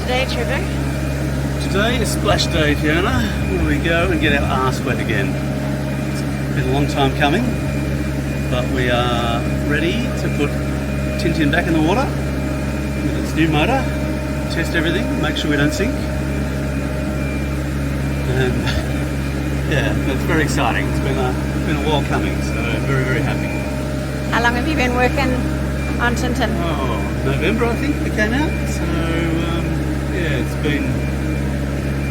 today, Trevor? Today is splash day, Fiona, where we go and get our arse wet again. It's been a long time coming, but we are ready to put Tintin back in the water with its new motor, test everything, make sure we don't sink. And yeah, it's very exciting. It's been a while coming, so very, very happy. How long have you been working on Tintin? Oh, November I think it came out, so yeah, it's been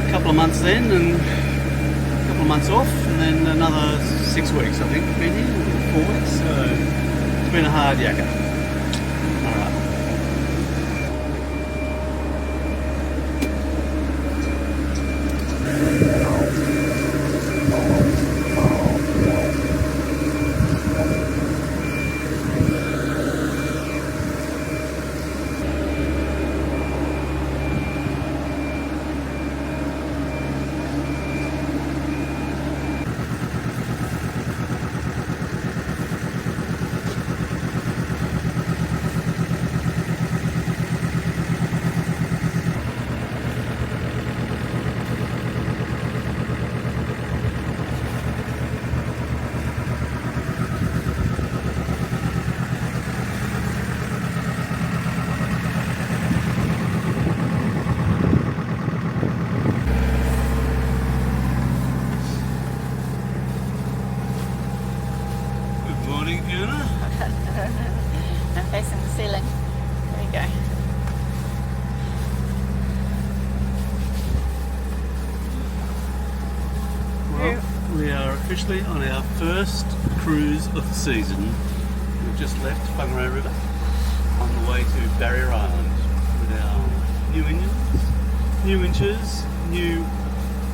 a couple of months then and a couple of months off and then another 6 weeks I think we've been here, or 4 weeks, so it's been a hard yakka. Alright. I'm facing the ceiling. There you go. Well, we are officially on our first cruise of the season. We've just left Whangarei River on the way to Barrier Island with our new engines, new winches, new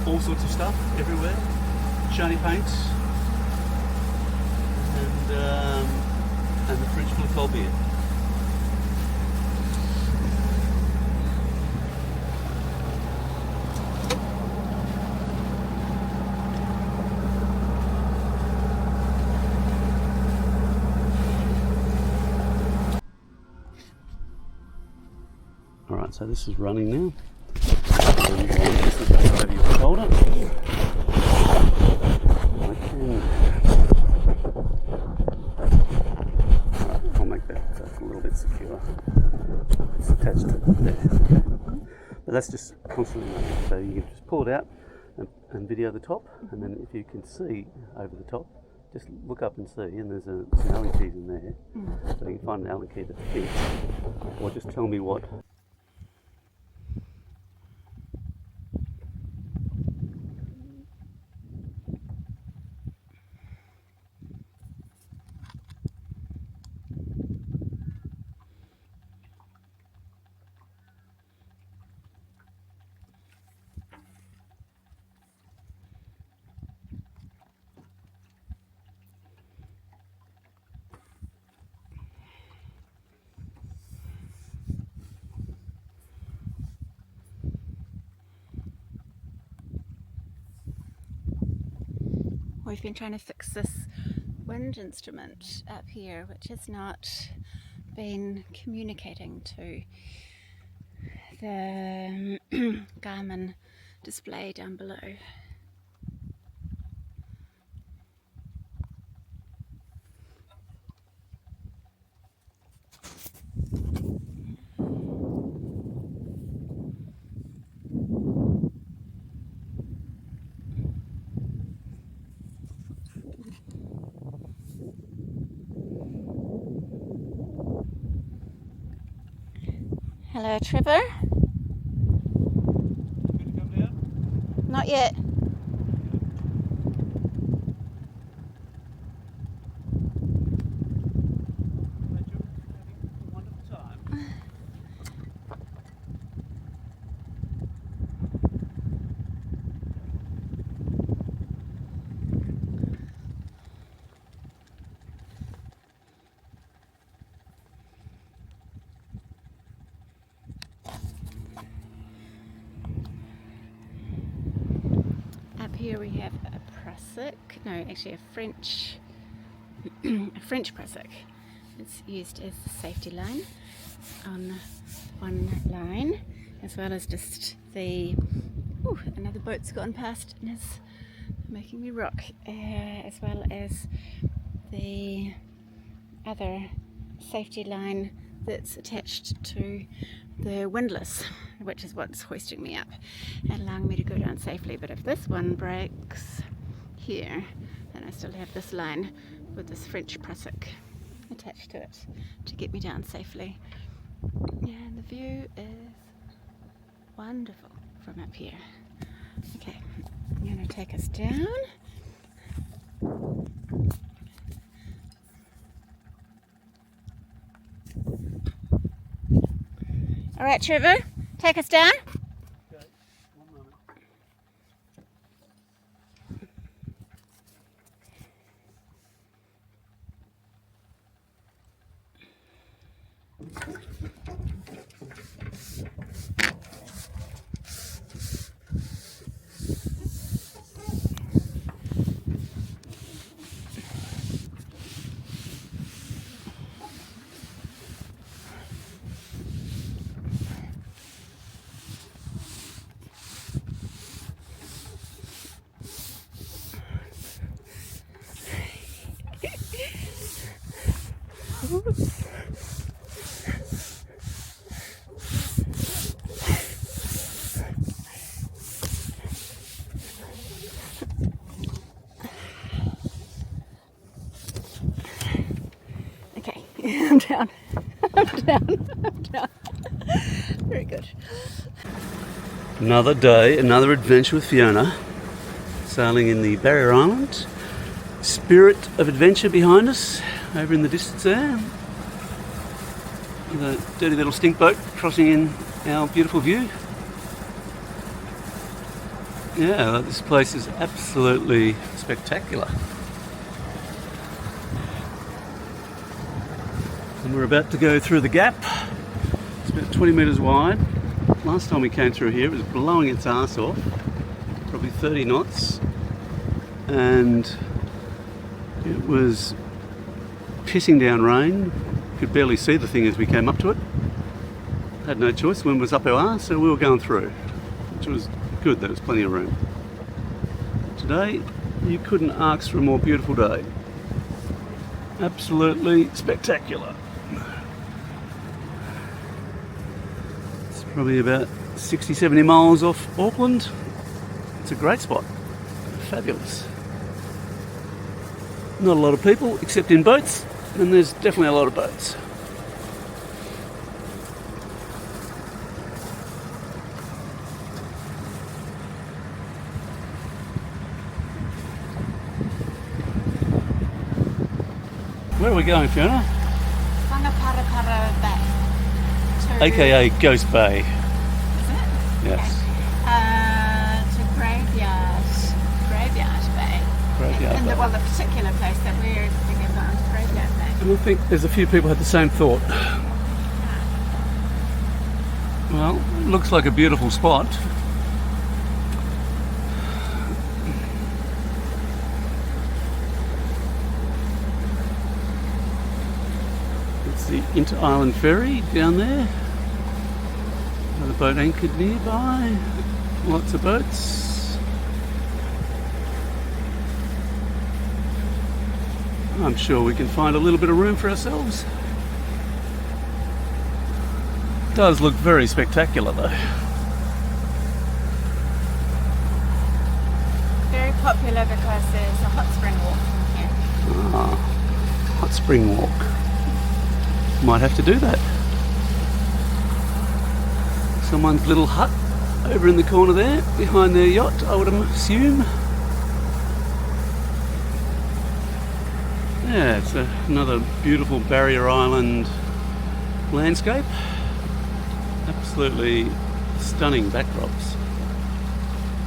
all sorts of stuff everywhere, shiny paint, and the fridge full of cold beer. Alright, so this is running now. This is back over your shoulder. I'll make that a little bit secure. It's attached to there. Okay. But that's just constantly running. So you can just pull it out and video the top, and then if you can see over the top, just look up and see, and there's some Allen keys in there. So you can find an Allen key that fits, or just tell me what. We've been trying to fix this wind instrument up here, which has not been communicating to the Garmin display down below. Hello, Trevor. Good to come down? Not yet. Having a wonderful time. Here we have a prusik, no, actually a French prusik. It's used as the safety line on one line, as well as just the, ooh, another boat's gone past and is making me rock, as well as the other safety line that's attached to the windlass, which is what's hoisting me up and allowing me to go down safely. But if this one breaks here, then I still have this line with this French prusik attached to it to get me down safely. And the view is wonderful from up here. Okay, I'm going to take us down. All right, Trevor, take us down. Okay, 1 moment. Okay, I'm down. I'm down. I'm down. Very good. Another day, another adventure with Fiona, sailing in the Barrier Island. Spirit of adventure behind us, over in the distance there. The dirty little stink boat crossing in our beautiful view. Yeah, this place is absolutely spectacular. And we're about to go through the gap. It's about 20 metres wide. Last time we came through here it was blowing its arse off, probably 30 knots, and it was pissing down rain. Could barely see the thing as we came up to it. Had no choice, the wind was up our arse, so we were going through, which was good, there was plenty of room. Today, you couldn't ask for a more beautiful day. Absolutely spectacular. It's probably about 60, 70 miles off Auckland. It's a great spot. Fabulous. Not a lot of people, except in boats, and there's definitely a lot of boats. Where are we going, Fiona? Whangarei Bay. AKA Ghost Bay. Is it? Yes. Okay. To Graveyard Bay. Graveyard And Bay. the particular place that we're thinking about is Graveyard Bay. And I think there's a few people had the same thought. Well, looks like a beautiful spot. It's the Inter-Island Ferry down there. Another boat anchored nearby. Lots of boats. I'm sure we can find a little bit of room for ourselves. Does look very spectacular though. Very popular because there's a hot spring walk here. Hot spring walk. Might have to do that. Someone's little hut over in the corner there, behind their yacht, I would assume. Yeah, it's another beautiful Barrier Island landscape. Absolutely stunning backdrops.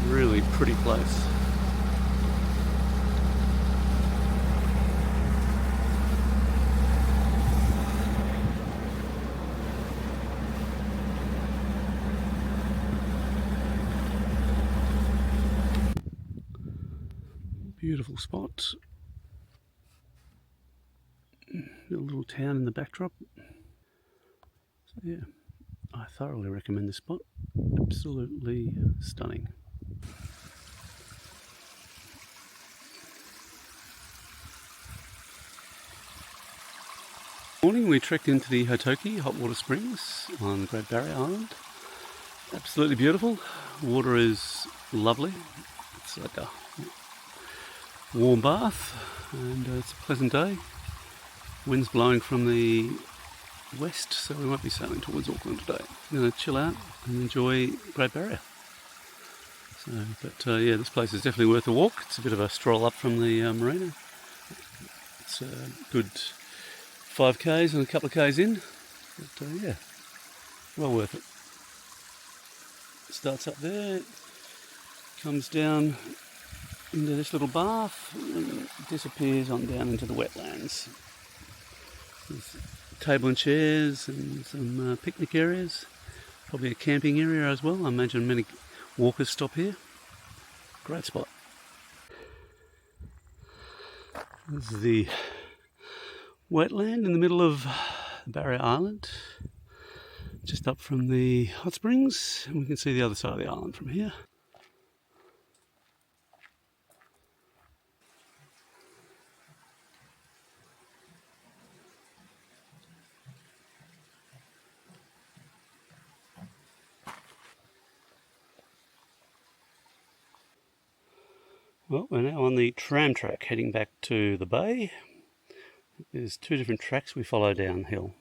Really pretty place. Beautiful spot. A little town in the backdrop. So yeah, I thoroughly recommend this spot. Absolutely stunning. Morning, we trekked into the Hotoki hot water springs on Great Barrier Island. Absolutely beautiful. Water is lovely. It's like a warm bath, and it's a pleasant day. Wind's blowing from the west, so we won't be sailing towards Auckland today. We're going to chill out and enjoy Great Barrier. Yeah, this place is definitely worth a walk. It's a bit of a stroll up from the marina. It's a good 5k's and a couple of k's in, but yeah, well worth it. It starts up there, comes down into this little bath and disappears on down into the wetlands. There's a table and chairs and some picnic areas, probably a camping area as well. I imagine many walkers stop here. Great spot. This is the wetland in the middle of Barrier Island, just up from the hot springs, and we can see the other side of the island from here. Well, we're now on the tram track heading back to the bay. There's two different tracks we follow downhill.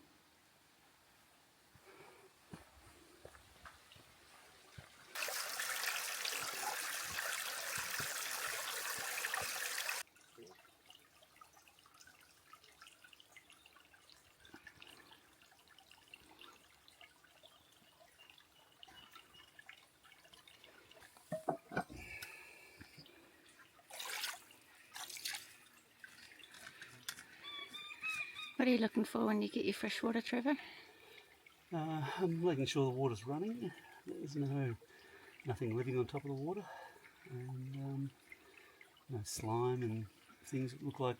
What are you looking for when you get your fresh water, Trevor? I'm making sure the water's running. There's nothing living on top of the water, and no slime and things that look like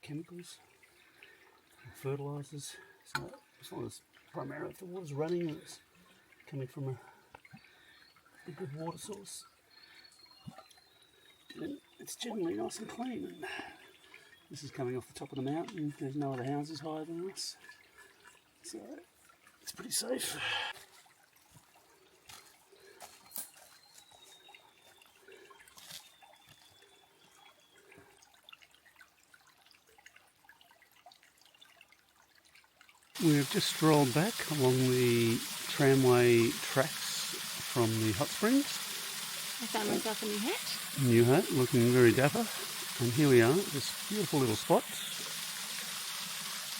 chemicals, fertilisers. So as long as primarily if the water's running and it's coming from a good water source, then it's generally nice and clean. And this is coming off the top of the mountain. There's no other houses higher than us, so it's pretty safe. We have just strolled back along the tramway tracks from the hot springs. I found myself a new hat. New hat, looking very dapper. And here we are, this beautiful little spot.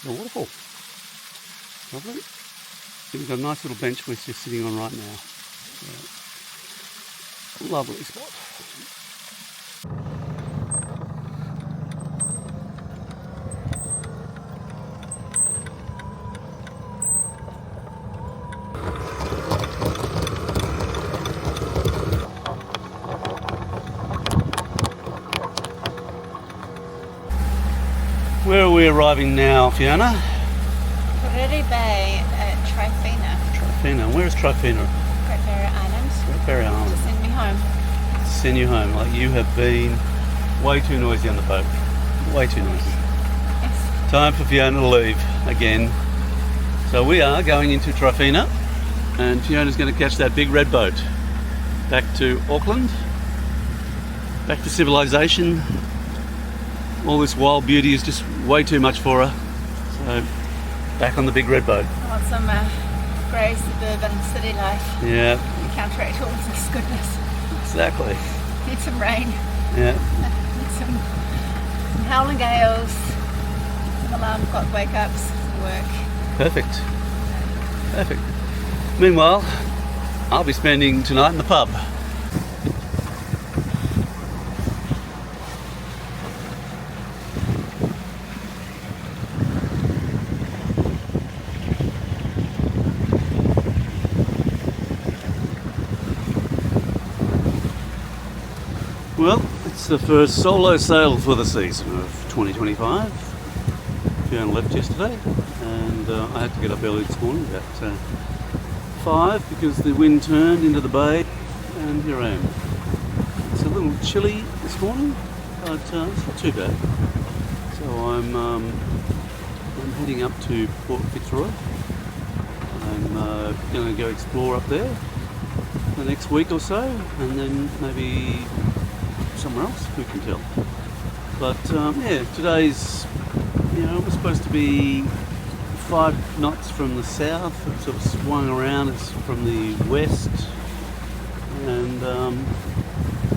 The waterfall. Lovely. We've got a nice little bench we're just sitting on right now. So, lovely spot. Where are we arriving now, Fiona? Whangarei Bay at Tryphena. Tryphena. Where is Tryphena? Great Barrier Island. Great Barrier Island. To send me home. Send you home. Like, you have been way too noisy on the boat. Way too noisy. Yes. Time for Fiona to leave again. So we are going into Tryphena, and Fiona's going to catch that big red boat back to Auckland, back to civilization. All this wild beauty is just way too much for her. So, back on the big red boat. I want some grey suburban city life. Yeah. To counteract all this goodness. Exactly. Need some rain. Yeah. Need some howling gales. Some alarm clock wake-ups. Work. Perfect. Perfect. Meanwhile, I'll be spending tonight in the pub. Well, it's the first solo sail for the season of 2025. Fiona left yesterday, and I had to get up early this morning, about 5 because the wind turned into the bay, and here I am. It's a little chilly this morning, but it's not too bad. So I'm heading up to Port Fitzroy. I'm going to go explore up there the next week or so, and then maybe somewhere else, who can tell. But yeah, today's, it was supposed to be 5 knots from the south. It sort of swung around. It's from the west, and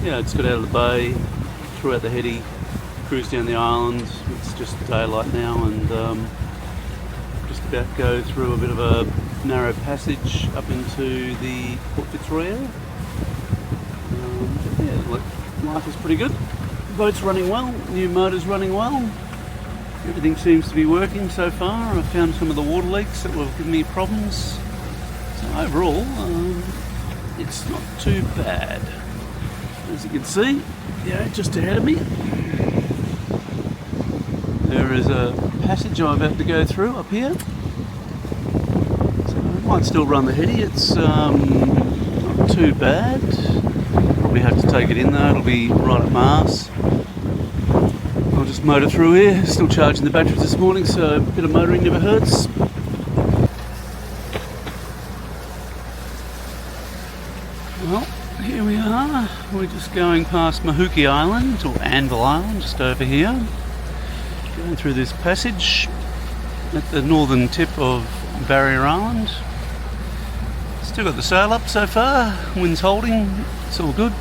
yeah, it's got out of the bay, threw out the heady, cruised down the island. It's just daylight now, and just about to go through a bit of a narrow passage up into the Port Fitzroy area. Yeah, look, life is pretty good. Boat's running well, new motor's running well. Everything seems to be working so far. I found some of the water leaks that were giving me problems. So overall, it's not too bad. As you can see, just ahead of me, there is a passage I'm about to go through up here. So I might still run the heady. It's not too bad. Probably have to take it in though. It'll be right at Mars. I'll just motor through here, still charging the batteries this morning, so a bit of motoring never hurts. Well, here we are. We're just going past Mahuki Island, or Anvil Island, just over here. Going through this passage at the northern tip of Barrier Island. Still got the sail up so far, wind's holding, it's all good.